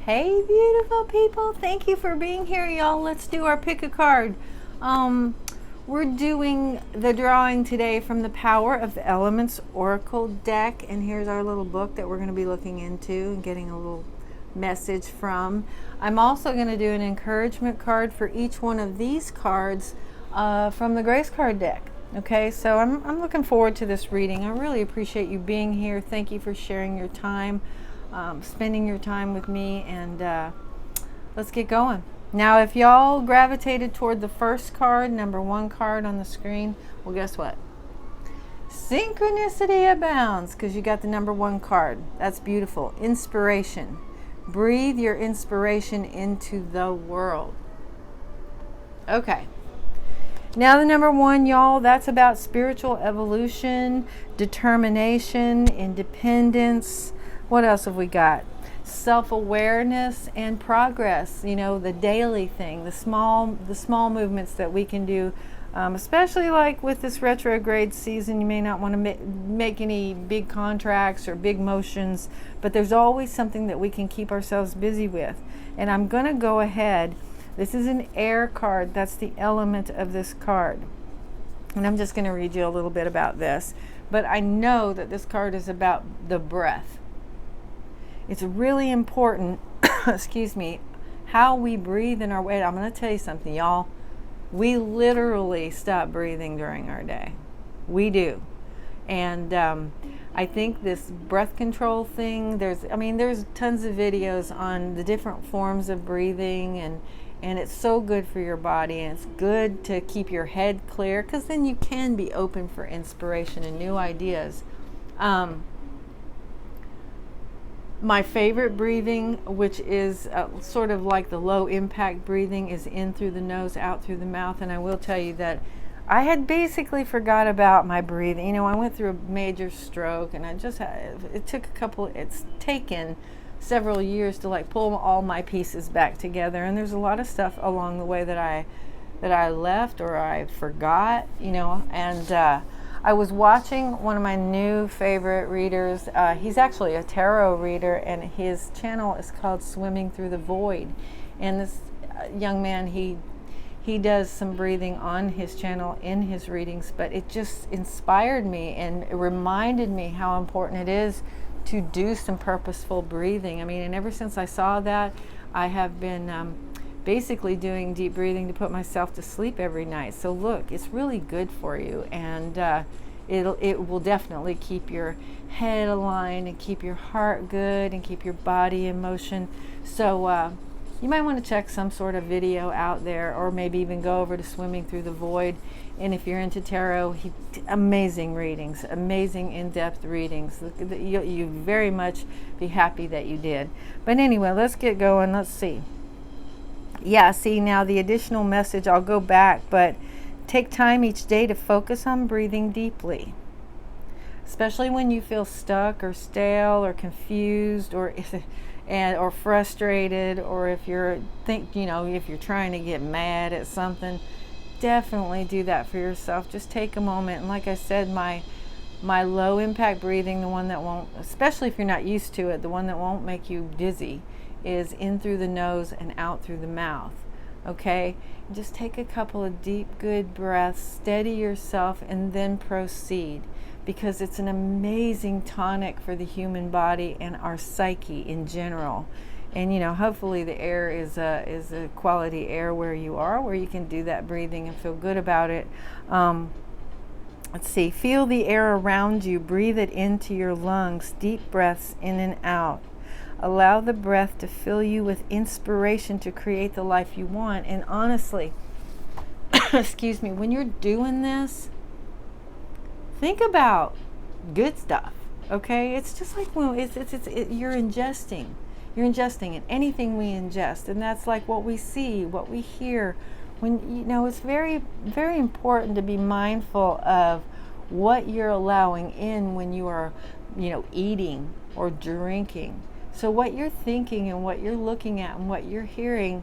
Hey, beautiful people. Thank you for being here, y'all. Let's do our pick a card. We're doing the drawing today from the Power of the Elements Oracle deck. And here's our little book that we're going to be looking into and getting a little message from. I'm also going to do an encouragement card for each one of these cards from the Grace card deck. Okay, so I'm looking forward to this reading. I really appreciate you being here. Thank you for sharing your time. Spending your time with me, and let's get going. Now, if y'all gravitated toward the first card, number 1 card on the screen, well, guess what? Synchronicity abounds because you got the number 1 card. That's beautiful. Inspiration. Breathe your inspiration into the world. Okay. Now the number 1, y'all, that's about spiritual evolution, determination, independence. What else have we got? Self-awareness and progress. You know, the daily thing, the small movements that we can do, especially like with this retrograde season. You may not want to make any big contracts or big motions, but there's always something that we can keep ourselves busy with. And I'm going to go ahead. This is an air card. That's the element of this card. And I'm just going to read you a little bit about this. But I know that this card is about the breath. It's really important, excuse me, how we breathe in our way. I'm going to tell you something, y'all. We literally stop breathing during our day. We do. And I think this breath control thing, there's tons of videos on the different forms of breathing, and it's so good for your body, and it's good to keep your head clear, because then you can be open for inspiration and new ideas. My favorite breathing, which is sort of like the low impact breathing, is in through the nose, out through the mouth. And I will tell you that I had basically forgot about my breathing. You know, I went through a major stroke, and it's taken several years to like pull all my pieces back together. And there's a lot of stuff along the way that I left or I forgot, you know, and I was watching one of my new favorite readers. He's actually a tarot reader, and his channel is called Swimming Through the Void. And this young man, he does some breathing on his channel in his readings, but it just inspired me and it reminded me how important it is to do some purposeful breathing. I mean, and ever since I saw that, I have been basically doing deep breathing to put myself to sleep every night. So look, it's really good for you, and it will definitely keep your head aligned and keep your heart good and keep your body in motion. So you might want to check some sort of video out there, or maybe even go over to Swimming Through the Void. And if you're into tarot, amazing readings, amazing in-depth readings. You very much be happy that you did. But anyway, let's get going. Let's see. Yeah, see, now the additional message, I'll go back, but take time each day to focus on breathing deeply. Especially when you feel stuck or stale or confused or frustrated, or if you're trying to get mad at something, definitely do that for yourself. Just take a moment. And like I said, my low impact breathing, the one that won't, especially if you're not used to it, the one that won't make you dizzy, is in through the nose and out through the mouth. Okay, just take a couple of deep, good breaths, steady yourself, and then proceed, because it's an amazing tonic for the human body and our psyche in general. And you know, hopefully the air is a quality air where you are, where you can do that breathing and feel good about it. Let's see, feel the air around you, breathe it into your lungs, deep breaths in and out. Allow the breath to fill you with inspiration to create the life you want. And honestly, excuse me, when you're doing this, think about good stuff. Okay, it's just like when you're ingesting, and anything we ingest, and that's like what we see, what we hear. When it's very, very important to be mindful of what you're allowing in when you are, eating or drinking. So what you're thinking and what you're looking at and what you're hearing,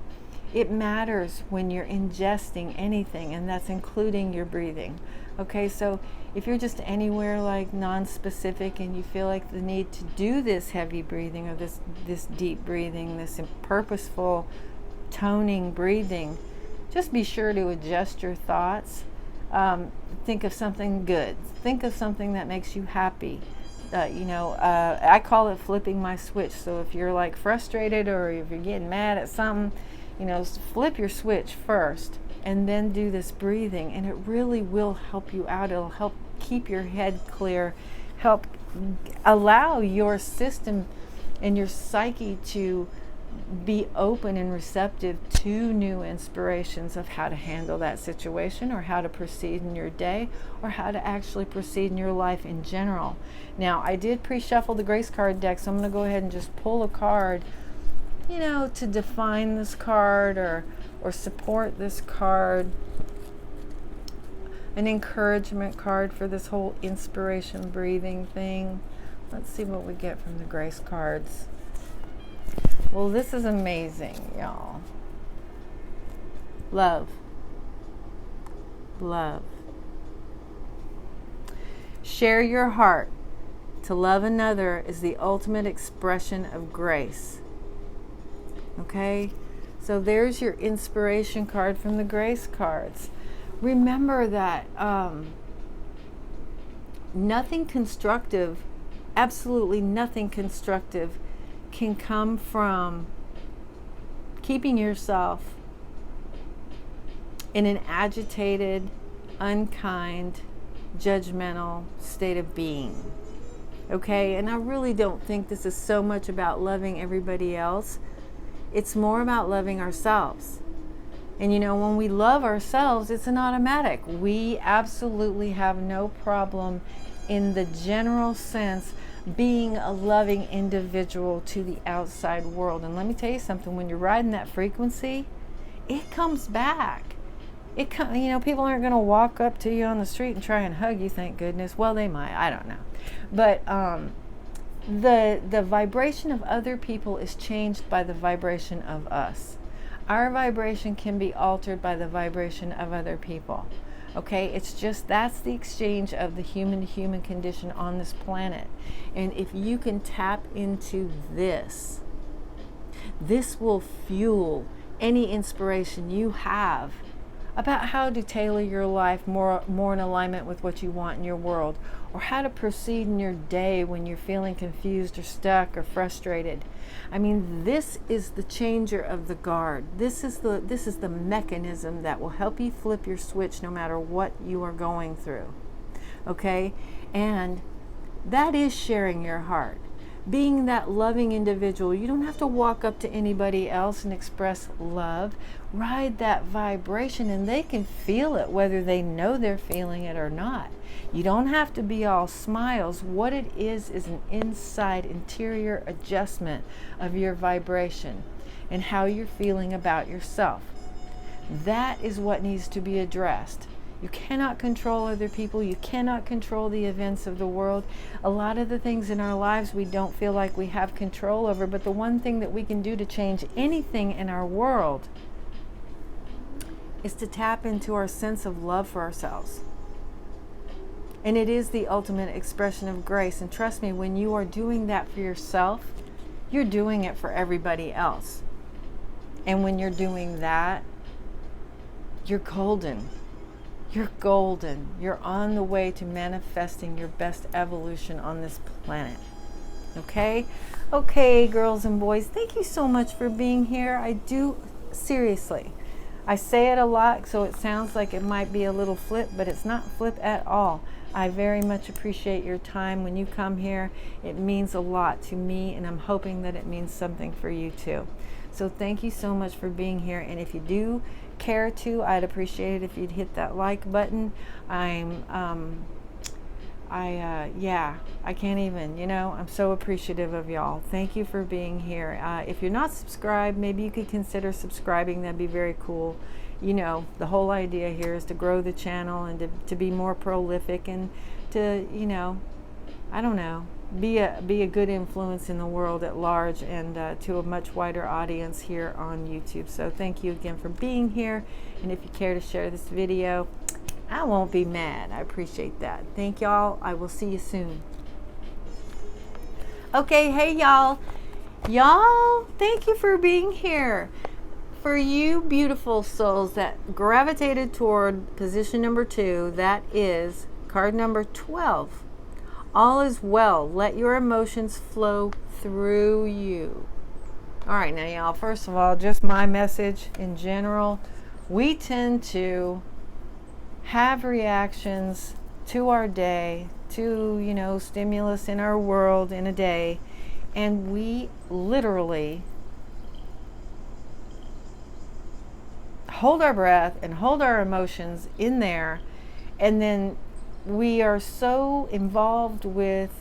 it matters when you're ingesting anything, and that's including your breathing. Okay, so if you're just anywhere like non-specific and you feel like the need to do this heavy breathing or this deep breathing, this purposeful toning breathing, just be sure to adjust your thoughts. Think of something good. Think of something that makes you happy. I call it flipping my switch. So if you're like frustrated or if you're getting mad at something, flip your switch first and then do this breathing, and it really will help you out. It'll help keep your head clear, help allow your system and your psyche to be open and receptive to new inspirations of how to handle that situation or how to proceed in your day or how to actually proceed in your life in general. Now, I did pre-shuffle the grace card deck, so I'm going to go ahead and just pull a card, to define this card or support this card, an encouragement card for this whole inspiration breathing thing. Let's see what we get from the grace cards. Well, this is amazing, y'all. Love. Love. Share your heart. To love another is the ultimate expression of grace. Okay? So there's your inspiration card from the grace cards. Remember that nothing constructive, absolutely nothing constructive, can come from keeping yourself in an agitated, unkind, judgmental state of being. Okay? And I really don't think this is so much about loving everybody else. It's more about loving ourselves. And when we love ourselves, it's an automatic. We absolutely have no problem in the general sense being a loving individual to the outside world. And let me tell you something, when you're riding that frequency, it comes back. People aren't going to walk up to you on the street and try and hug you, thank goodness. Well, they might, I don't know. But the vibration of other people is changed by the vibration of us. Our vibration can be altered by the vibration of other people. Okay, it's just that's the exchange of the human to human condition on this planet. And if you can tap into this will fuel any inspiration you have about how to tailor your life more in alignment with what you want in your world, or how to proceed in your day when you're feeling confused or stuck or frustrated. I mean, this is the changer of the guard. This is the mechanism that will help you flip your switch no matter what you are going through. Okay? And that is sharing your heart. Being that loving individual. You don't have to walk up to anybody else and express love. Ride that vibration and they can feel it whether they know they're feeling it or not. You don't have to be all smiles. What it is an interior adjustment of your vibration and how you're feeling about yourself. That is what needs to be addressed. You cannot control other people. You cannot control the events of the world. A lot of the things in our lives we don't feel like we have control over, but the one thing that we can do to change anything in our world is to tap into our sense of love for ourselves. And it is the ultimate expression of grace. And trust me, when you are doing that for yourself, you're doing it for everybody else. And when you're doing that, you're golden. You're golden. You're on the way to manifesting your best evolution on this planet. Okay? Okay, girls and boys, thank you so much for being here. I do, seriously. I say it a lot, so it sounds like it might be a little flip, but it's not flip at all. I very much appreciate your time when you come here. It means a lot to me, and I'm hoping that it means something for you too. So thank you so much for being here. And if you do care to, I'd appreciate it if you'd hit that like button. I can't even, I'm so appreciative of y'all. Thank you for being here. If you're not subscribed, maybe you could consider subscribing. That'd be very cool. The whole idea here is to grow the channel and to be more prolific and to, I don't know, be a good influence in the world at large and to a much wider audience here on YouTube. So thank you again for being here. And if you care to share this video, I won't be mad. I appreciate that. Thank y'all. I will see you soon. Okay, hey y'all. Y'all, thank you for being here. For you beautiful souls that gravitated toward position number 2, that is card number 12. All is well. Let your emotions flow through you. All right, now y'all, first of all, just my message in general. We tend to have reactions to our day, to, stimulus in our world in a day, and we literally hold our breath and hold our emotions in there, and then we are so involved with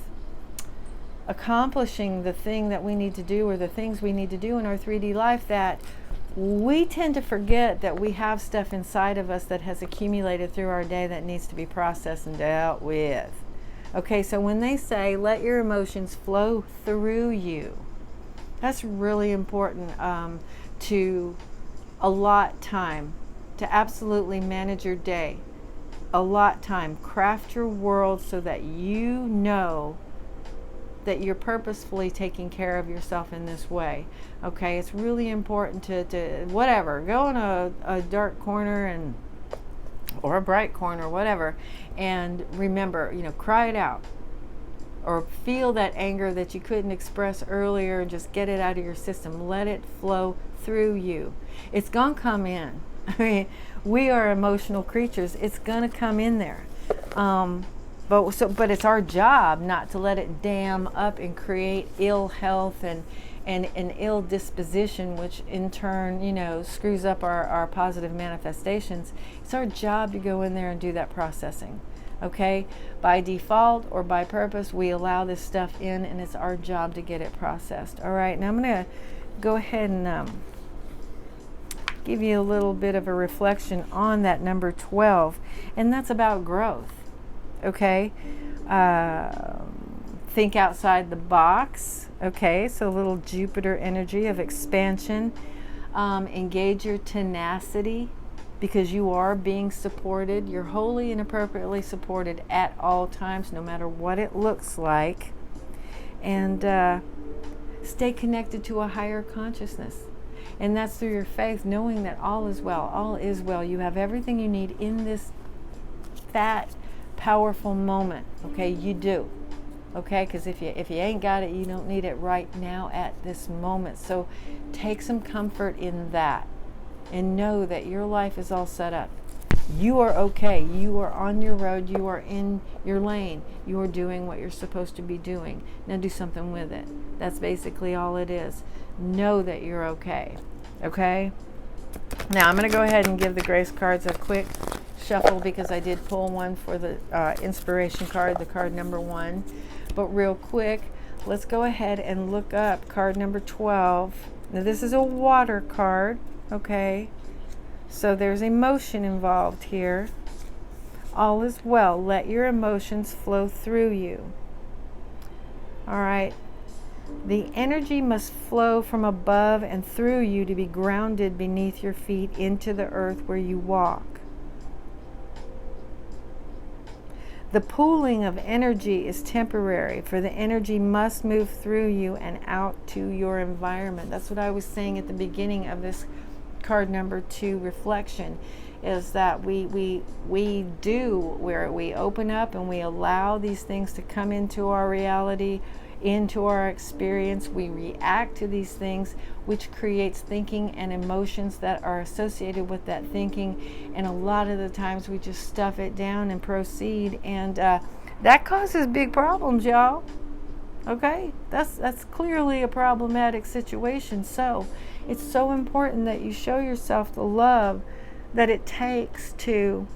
accomplishing the thing that we need to do, or the things we need to do in our 3D life, that we tend to forget that we have stuff inside of us that has accumulated through our day that needs to be processed and dealt with. Okay, so when they say let your emotions flow through you, that's really important, to allot time to absolutely manage your day. Allot time, craft your world so that you know that you're purposefully taking care of yourself in this way. Okay, it's really important to whatever, go in a dark corner or a bright corner, whatever, and remember, cry it out, or feel that anger that you couldn't express earlier, and just get it out of your system. Let it flow through you. It's gonna come in. I mean, we are emotional creatures. It's gonna come in there. But it's our job not to let it dam up and create ill health and an ill disposition, which in turn, screws up our positive manifestations. It's our job to go in there and do that processing. Okay? By default or by purpose, we allow this stuff in, and it's our job to get it processed. All right, now I'm going to go ahead and give you a little bit of a reflection on that number 12, and that's about growth. Okay? Think outside the box. Okay, so a little Jupiter energy of expansion. Engage your tenacity, because you are being supported. You're wholly and appropriately supported at all times, no matter what it looks like. And stay connected to a higher consciousness. And that's through your faith, knowing that all is well. All is well. You have everything you need in this fat, powerful moment. Okay, you do. Okay, because if you ain't got it, you don't need it right now at this moment. So take some comfort in that, and know that your life is all set up. You are okay. You are on your road. You are in your lane. You are doing what you're supposed to be doing. Now do something with it. That's basically all it is. Know that you're okay. Okay? Now I'm going to go ahead and give the grace cards a quick shuffle, because I did pull one for the inspiration card, the card number 1. But real quick, let's go ahead and look up card number 12. Now this is a water card. Okay, so there's emotion involved here. All is well. Let your emotions flow through you. All right. The energy must flow from above and through you to be grounded beneath your feet into the earth where you walk. The pooling of energy is temporary, for the energy must move through you and out to your environment. That's what I was saying at the beginning of this card number 2 reflection, is that we do, where we open up and we allow these things to come into our reality, into our experience. We react to these things, which creates thinking and emotions that are associated with that thinking, and a lot of the times we just stuff it down and proceed, and that causes big problems, y'all. Okay, that's clearly a problematic situation. So it's so important that you show yourself the love that it takes to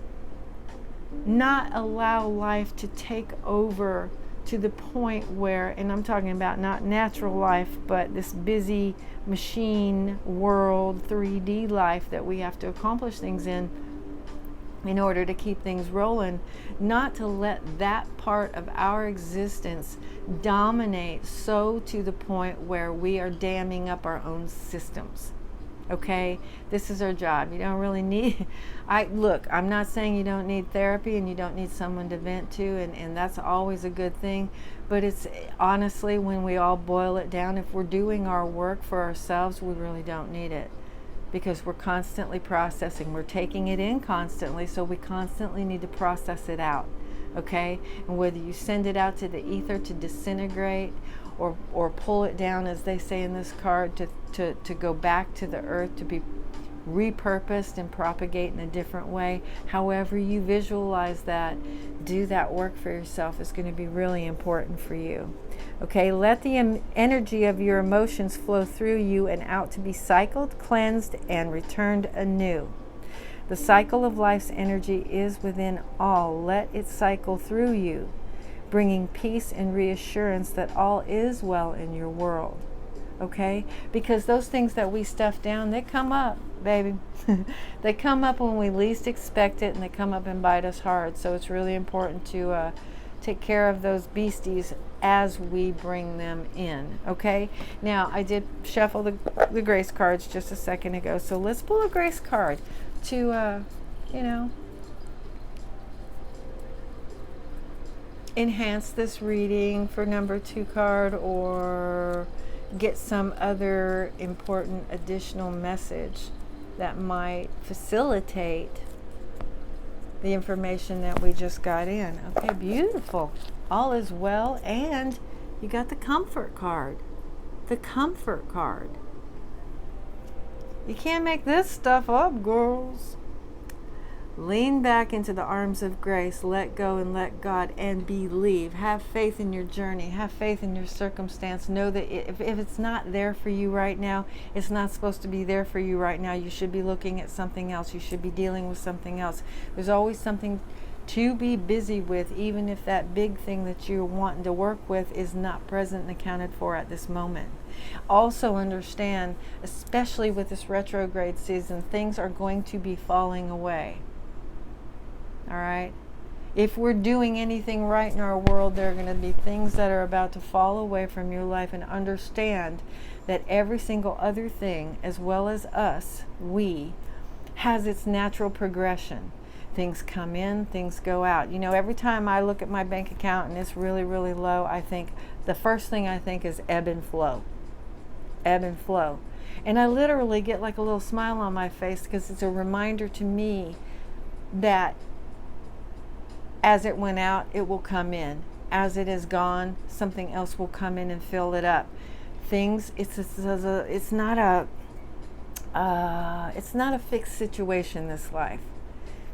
not allow life to take over to the point where, and I'm talking about not natural life, but this busy machine world, 3D life that we have to accomplish things in order to keep things rolling, not to let that part of our existence dominate so to the point where we are damming up our own systems. Okay, this is our job. You don't really need, I'm not saying you don't need therapy and you don't need someone to vent to, and that's always a good thing. But it's honestly, when we all boil it down, if we're doing our work for ourselves, we really don't need it, because we're constantly processing. We're taking it in constantly, so we constantly need to process it out. Okay, and whether you send it out to the ether to disintegrate, or pull it down, as they say in this card, to go back to the earth, to be repurposed and propagate in a different way. However you visualize that, do that work for yourself. Is going to be really important for you. Okay, let the energy of your emotions flow through you and out to be cycled, cleansed, and returned anew. The cycle of life's energy is within all. Let it cycle through you, bringing peace and reassurance that all is well in your world. Okay? Because those things that we stuff down, they come up, baby. They come up when we least expect it, and they come up and bite us hard. So it's really important to take care of those beasties as we bring them in. Okay? Now, I did shuffle the grace cards just a second ago. So let's pull a grace card to, enhance this reading for number 2 card, or get some other important additional message that might facilitate the information that we just got in. Okay, beautiful. All is well, and you got the comfort card. The comfort card. You can't make this stuff up, girls. Lean back into the arms of grace, let go and let God, and believe. Have faith in your journey. Have faith in your circumstance. Know that if it's not there for you right now, it's not supposed to be there for you right now. You should be looking at something else. You should be dealing with something else. There's always something to be busy with, even if that big thing that you're wanting to work with is not present and accounted for at this moment. Also understand, especially with this retrograde season, things are going to be falling away. All right? If we're doing anything right in our world, there are going to be things that are about to fall away from your life, and understand that every single other thing, as well as us, we, has its natural progression. Things come in, things go out. Every time I look at my bank account and it's really, really low, the first thing I think is ebb and flow. Ebb and flow. And I literally get like a little smile on my face, because it's a reminder to me that as it went out, it will come in. As it is gone, something else will come in and fill it up. It's not a fixed situation, this life.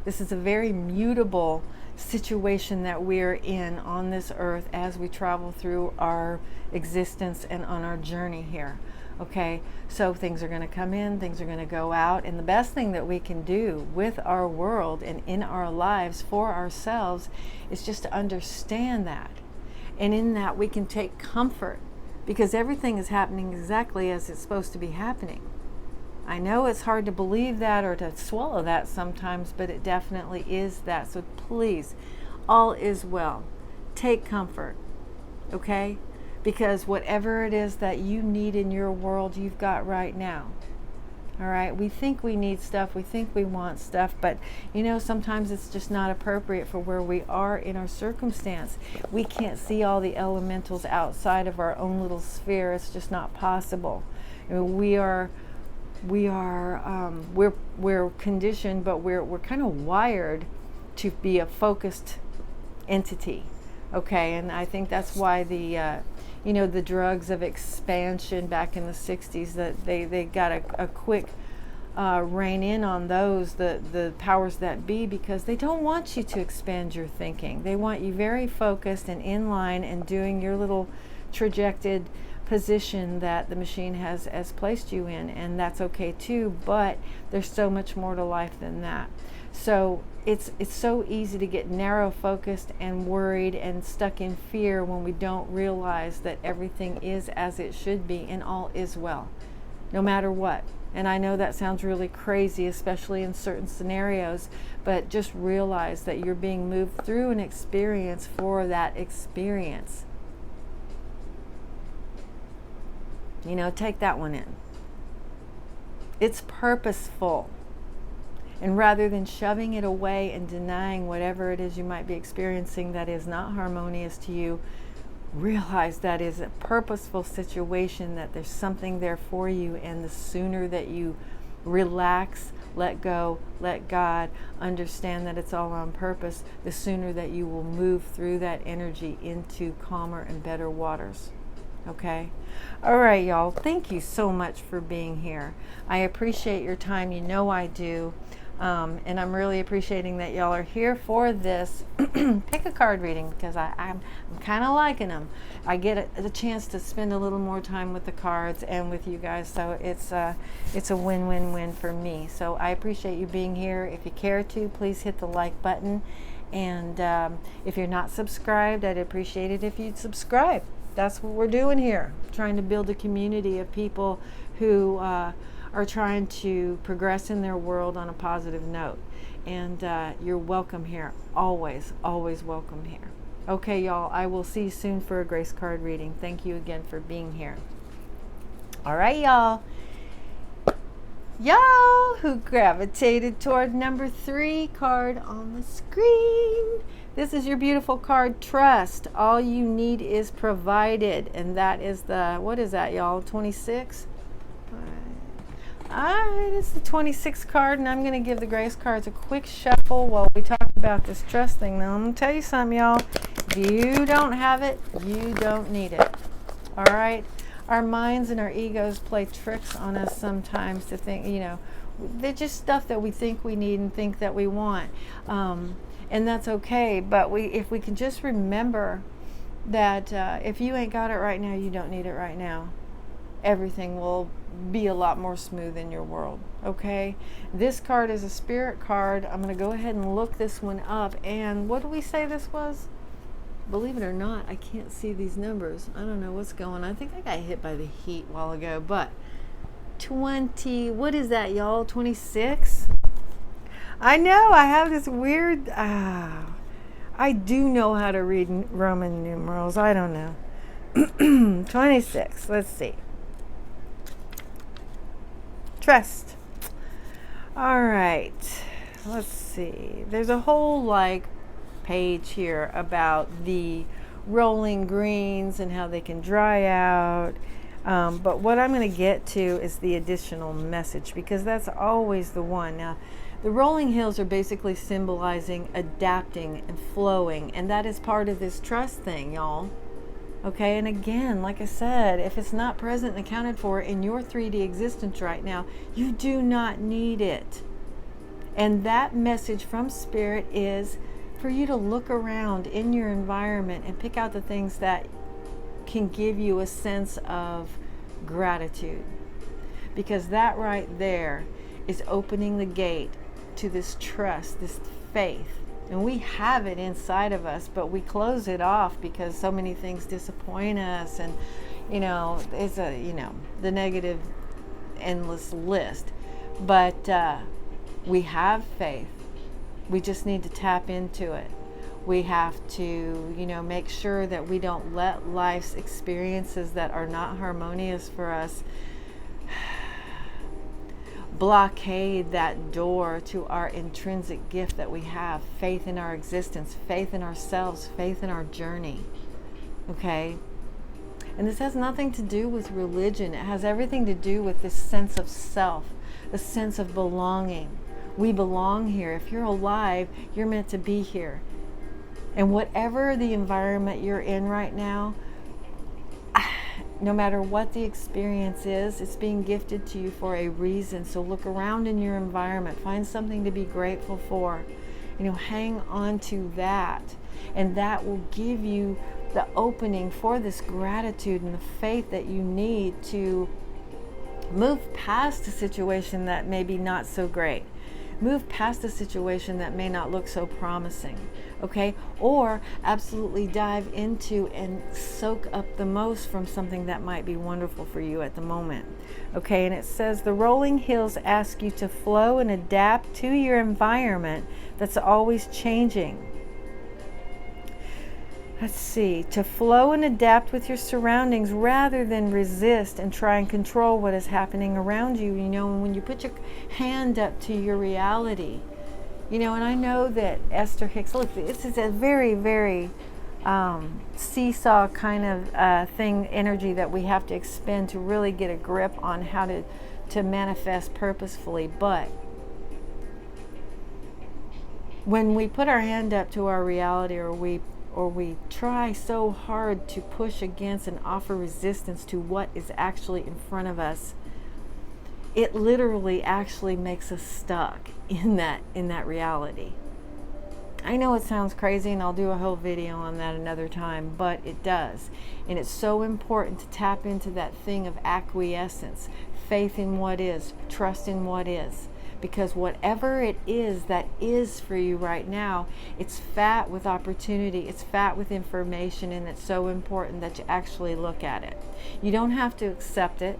This is a very mutable situation that we're in on this earth as we travel through our existence and on our journey here. Okay, so things are going to come in, things are going to go out, and the best thing that we can do with our world and in our lives for ourselves is just to understand that. And in that, we can take comfort, because everything is happening exactly as it's supposed to be happening. I know it's hard to believe that or to swallow that sometimes, but it definitely is that. So please, all is well. Take comfort, okay? Because whatever it is that you need in your world, you've got right now. All right? We think we need stuff. We think we want stuff. But, sometimes it's just not appropriate for where we are in our circumstance. We can't see all the elementals outside of our own little sphere. It's just not possible. We're conditioned, but we're kind of wired to be a focused entity. Okay? And I think that's why the drugs of expansion back in the 60s, that they got a quick rein in on those, the powers that be, because they don't want you to expand your thinking. They want you very focused and in line and doing your little trajected position that the machine has placed you in, and that's okay too, but there's so much more to life than that. So it's so easy to get narrow focused and worried and stuck in fear when we don't realize that everything is as it should be and all is well, no matter what. And I know that sounds really crazy, especially in certain scenarios, but just realize that you're being moved through an experience for that experience. Take that one in. It's purposeful. And rather than shoving it away and denying whatever it is you might be experiencing that is not harmonious to you, realize that is a purposeful situation, that there's something there for you. And the sooner that you relax, let go, let God, understand that it's all on purpose, the sooner that you will move through that energy into calmer and better waters. Okay? All right, y'all. Thank you so much for being here. I appreciate your time. You know I do. And I'm really appreciating that y'all are here for this pick a card reading, because I'm kind of liking them. I get a chance to spend a little more time with the cards and with you guys, so it's a win-win-win for me. So I appreciate you being here. If you care to, please hit the like button. And if you're not subscribed, I'd appreciate it if you'd subscribe. That's what we're doing here, trying to build a community of people who are trying to progress in their world on a positive note. And you're welcome here. Always, always welcome here. Okay, y'all, I will see you soon for a grace card reading. Thank you again for being here. All right, y'all. Y'all who gravitated toward number 3 card on the screen. This is your beautiful card, Trust. All you need is provided. And that is the, what is that, y'all? 26? Alright, it's the 26th card, and I'm going to give the grace cards a quick shuffle while we talk about this trust thing. Now, I'm going to tell you something, y'all. If you don't have it, you don't need it. Alright? Our minds and our egos play tricks on us sometimes to think, you know, they're just stuff that we think we need and think that we want. And that's okay, but if we can just remember that if you ain't got it right now, you don't need it right now. Everything will be a lot more smooth in your world. Okay, this card is a spirit card. I'm going to go ahead and look this one up. And what do we say this was? Believe it or not, I can't see these numbers. I don't know what's going on. I think I got hit by the heat a while ago. But 20, what is that, y'all? 26? I know I have this weird I do know how to read Roman numerals. I don't know. 26. Let's see. Trust. All right, let's see. There's a whole page here about the rolling greens and how they can dry out. But what I'm going to get to is the additional message, because that's always the one. Now, the rolling hills are basically symbolizing adapting and flowing, and that is part of this trust thing, y'all. Okay, and again, like I said, if it's not present and accounted for in your 3D existence right now, you do not need it. And that message from Spirit is for you to look around in your environment and pick out the things that can give you a sense of gratitude. Because that right there is opening the gate to this trust, this faith. And we have it inside of us, but we close it off because so many things disappoint us. And, it's the negative endless list. But we have faith. We just need to tap into it. We have to, make sure that we don't let life's experiences that are not harmonious for us blockade that door to our intrinsic gift that we have, faith in our existence, faith in ourselves, faith in our journey. Okay? And this has nothing to do with religion. It has everything to do with this sense of self, the sense of belonging. We belong here. If you're alive, you're meant to be here. And whatever the environment you're in right now, no matter what the experience is, it's being gifted to you for a reason. So look around in your environment. Find something to be grateful for. Hang on to that. And that will give you the opening for this gratitude and the faith that you need to move past a situation that may be not so great. Move past a situation that may not look so promising, okay? Or absolutely dive into and soak up the most from something that might be wonderful for you at the moment, okay? And it says the rolling hills ask you to flow and adapt to your environment that's always changing. let's see, to flow and adapt with your surroundings rather than resist and try and control what is happening around you. You know, when you put your hand up to your reality, you know, and I know that Esther Hicks, look, this is a very, very seesaw kind of thing, energy that we have to expend to really get a grip on how to manifest purposefully. But when we put our hand up to our reality, or we try so hard to push against and offer resistance to what is actually in front of us, it literally actually makes us stuck in that reality. I know it sounds crazy, and I'll do a whole video on that another time, but it does. And it's so important to tap into that thing of acquiescence, faith in what is, trust in what is. Because whatever it is that is for you right now, it's fat with opportunity, it's fat with information, and it's so important that you actually look at it. You don't have to accept it.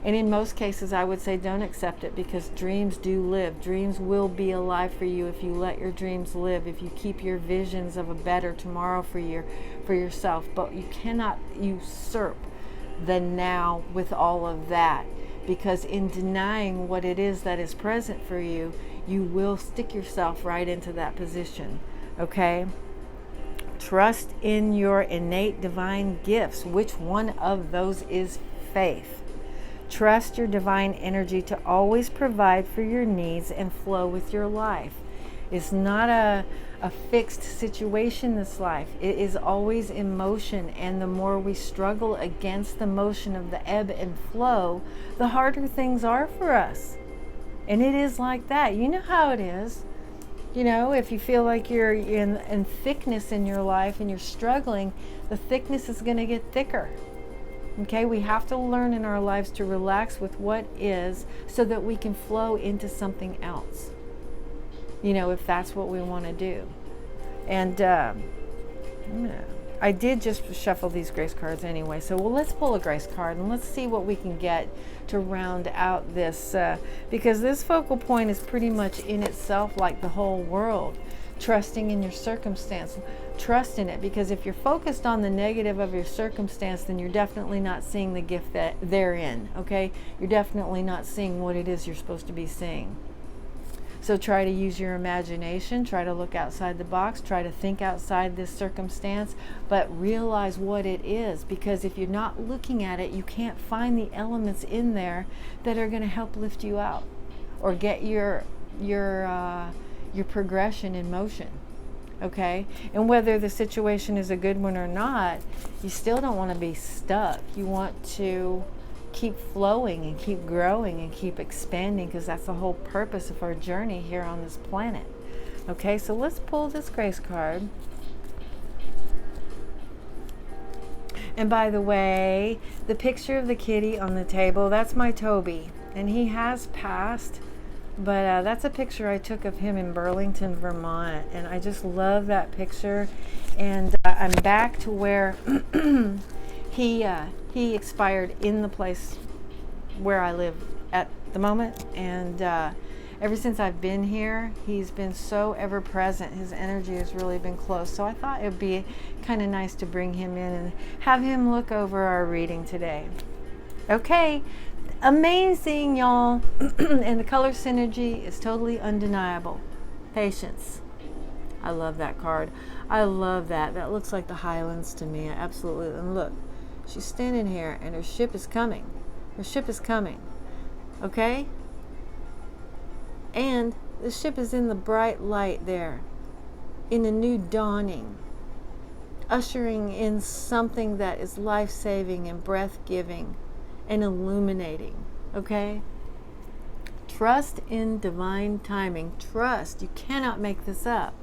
And in most cases, I would say don't accept it, because dreams do live. Dreams will be alive for you if you let your dreams live, if you keep your visions of a better tomorrow for yourself. But you cannot usurp the now with all of that, because in denying what it is that is present for you, you will stick yourself right into that position. Okay? Trust in your innate divine gifts. Which one of those is faith? Trust your divine energy to always provide for your needs and flow with your life. It's not a fixed situation, this life. It is always in motion, and the more we struggle against the motion of the ebb and flow, the harder things are for us. And it is like that. You know how it is. You know, if you feel like you're in thickness in your life and you're struggling, the thickness is going to get thicker. Okay, we have to learn in our lives to relax with what is, so that we can flow into something else. You know, if that's what we want to do. And I did just shuffle these grace cards anyway. So let's pull a grace card and let's see what we can get to round out this. Because this focal point is pretty much in itself like the whole world. Trusting in your circumstance. Trust in it, because if you're focused on the negative of your circumstance, then you're definitely not seeing the gift that they're in. Okay? You're definitely not seeing what it is you're supposed to be seeing. So try to use your imagination, try to look outside the box, try to think outside this circumstance, but realize what it is, because if you're not looking at it, you can't find the elements in there that are going to help lift you out or get your progression in motion. Okay? And whether the situation is a good one or not, you still don't want to be stuck. You want to keep flowing and keep growing and keep expanding, because that's the whole purpose of our journey here on this planet. Okay, so let's pull this grace card. And by the way, the picture of the kitty on the table, that's my Toby, and he has passed, but that's a picture I took of him in Burlington, Vermont, and I just love that picture. And I'm back to where he expired in the place where I live at the moment, and ever since I've been here, he's been so ever present. His energy has really been close, so I thought it would be kind of nice to bring him in and have him look over our reading today. Okay, amazing, y'all. And the color synergy is totally undeniable. Patience. I love that card. I love that. That looks like the Highlands to me. Absolutely. And look, she's standing here and her ship is coming. Her ship is coming. Okay? And the ship is in the bright light there. In a new dawning. Ushering in something that is life-saving and breath-giving and illuminating. Okay? Trust in divine timing. Trust. You cannot make this up.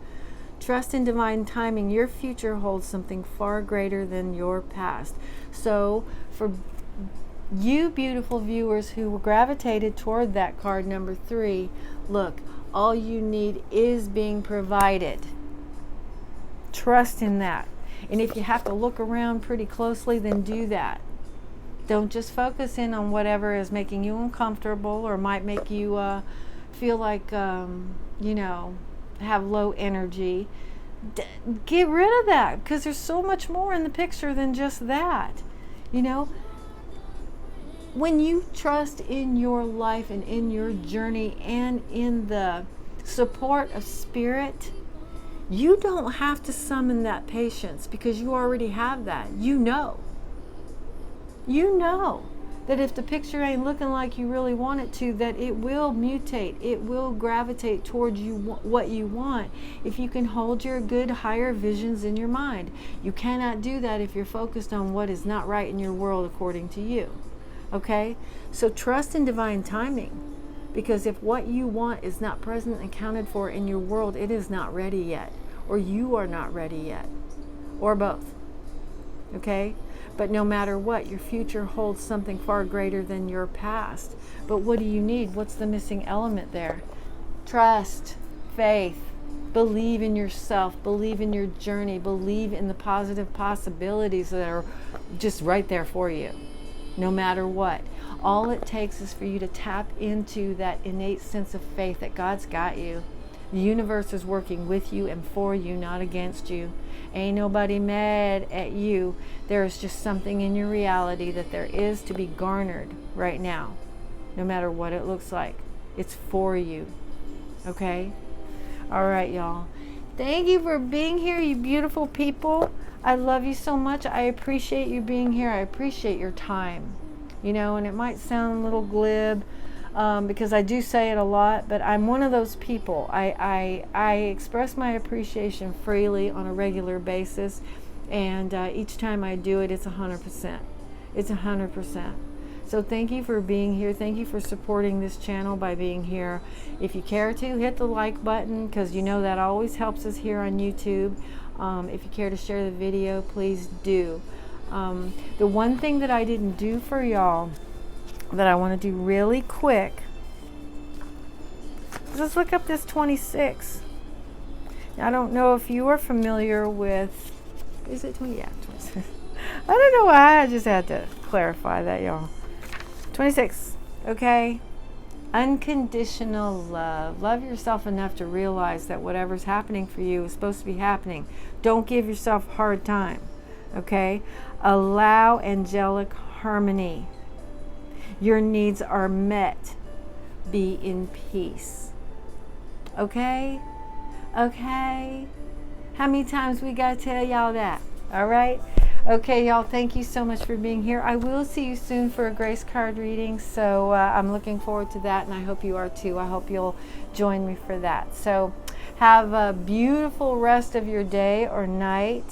Trust in divine timing. Your future holds something far greater than your past. So for you beautiful viewers who gravitated toward that card number 3, look, all you need is being provided. Trust in that. And if you have to look around pretty closely, then do that. Don't just focus in on whatever is making you uncomfortable or might make you feel like, have low energy. get rid of that, because there's so much more in the picture than just that. You know, when you trust in your life and in your journey and in the support of spirit, you don't have to summon that patience, because you already have that. You know that if the picture ain't looking like you really want it to, that it will mutate, it will gravitate towards you, what you want, if you can hold your good higher visions in your mind. You cannot do that if you're focused on what is not right in your world according to you. Okay, so trust in divine timing, because if what you want is not present and accounted for in your world, it is not ready yet, or you are not ready yet, or both. Okay, but no matter what, your future holds something far greater than your past. But what do you need? What's the missing element there? Trust, faith, believe in yourself, believe in your journey, believe in the positive possibilities that are just right there for you. No matter what, all it takes is for you to tap into that innate sense of faith that God's got you. The universe is working with you and for you, not against you. Ain't nobody mad at you. There is just something in your reality that there is to be garnered right now, no matter what it looks like. It's for you. Okay? All right, y'all. Thank you for being here, you beautiful people. I love you so much. I appreciate you being here. I appreciate your time. You know, and it might sound a little glib, because I do say it a lot, but I'm one of those people. I express my appreciation freely on a regular basis, and each time I do it, it's 100%. It's 100%. So thank you for being here. Thank you for supporting this channel by being here. If you care to, hit the like button, because you know that always helps us here on YouTube. If you care to share the video, please do. The one thing that I didn't do for y'all that I want to do really quick, let's look up this 26. Now, I don't know if you are familiar with, is it 20? Yeah, 26. I don't know why, I just had to clarify that, y'all. 26, okay? Unconditional love. Love yourself enough to realize that whatever's happening for you is supposed to be happening. Don't give yourself a hard time, okay? Allow angelic harmony. Your needs are met. Be in peace. Okay? Okay? How many times we got to tell y'all that? All right? Okay, y'all, thank you so much for being here. I will see you soon for a grace card reading, so I'm looking forward to that, and I hope you are too. I hope you'll join me for that. So have a beautiful rest of your day or night.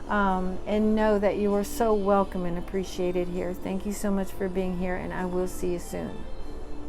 And know that you are so welcome and appreciated here. Thank you so much for being here, and I will see you soon.